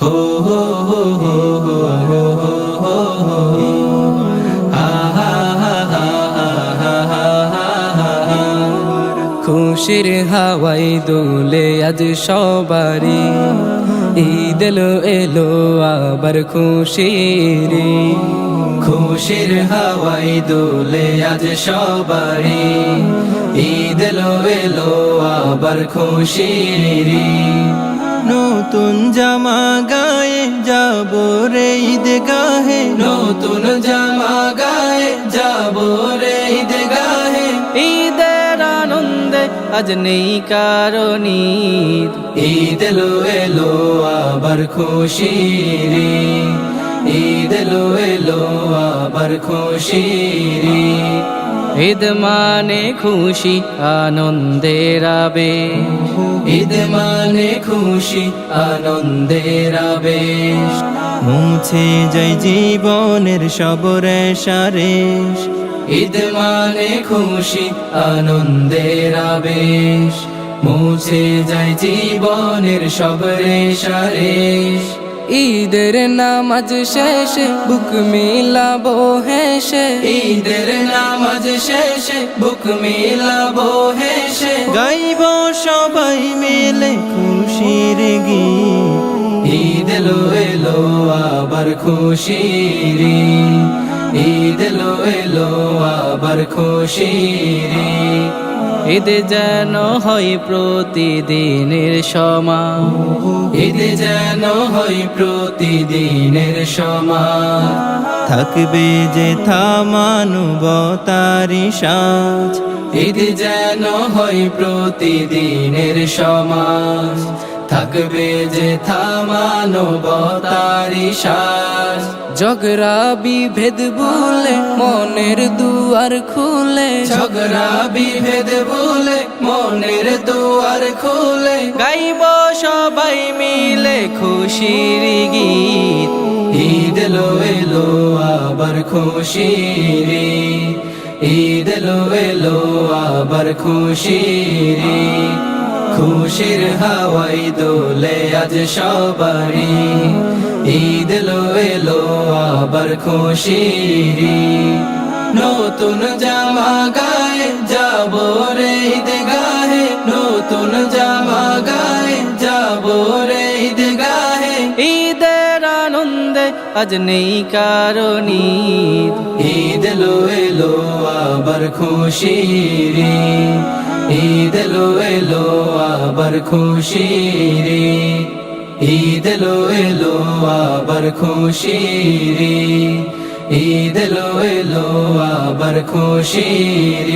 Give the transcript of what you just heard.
হো হো হো হো হো হো হো হো হো হা হা হা হা হা হা হা হা। খুশির হাওয়াই দোলে আজ সবারি, ঈদ এলো এলো আবার খুশির। খুশির হাওয়াই দোলে আজ সবারি, ঈদ এলো এলো আবার খুশির। নতুন জামা গায়ে যাব রে ঈদগাহে, নতুন জামা গায়ে যাব রে ঈদগাহে। ঈদের আনন্দে আজ নেই কারণ ঈদ, ঈদ এলো এলো আবার খুশির। ঈদ এলো এলো আবার খুশির। ঈদ মানে খুশি আনন্দের আবেশ, ঈদ মানে খুশি আনন্দের আবেশ। মুছে যায় জীবনের সব রেশারেশ। ঈদ মানে খুশি আনন্দের আবেশ, মুছে যায় জীবনের সব রেশারেশ। ঈদের নামাজ শেষে বুক মিলাবো হেসে, ঈদের নামাজ শেষে বুক মিলাবো হেসে। গাইব সবাই মিলে খুশির গীত। ঈদ এলো এলো আবার খুশির। ঈদ এলো এলো আবার খুশির। ঈদ যেন হয় প্রতিদিনের সমান, ঈদ যেন হয় প্রতিদিনের সমান। থাকবে যে মানবতারি সাজ। ঈদ যেন হয় প্রতিদিনের সমাজ, থাকবে যে মানবতারি সাজ। ঝগড়া বিভেদ ভুলে মনের দুয়ার খুলে, ঝগড়া বিভেদ ভুলে মনের দুয়ার খুলে। গাইব সবাই মিলে খুশির গীত। ঈদ এলো এলো আবার খুশির। ঈদ এলো এলো আবার খুশির। খুশির হাওয়াই দোলে আজ সবারি, ঈদ এলো এলো আবার খুশির। নতুন জামা গায়ে যাব রে ঈদগাহে, নতুন জামা গায়ে যাব রে ঈদগাহে। ঈদের আনন্দে আজ নেই কারণ ঈদ, ঈদ এলো এলো আবার খুশির। ঈদ এলো এলো আবার খুশির। ঈদ এলো এলো আবার খুশির। ঈদ এলো এলো আবার খুশির।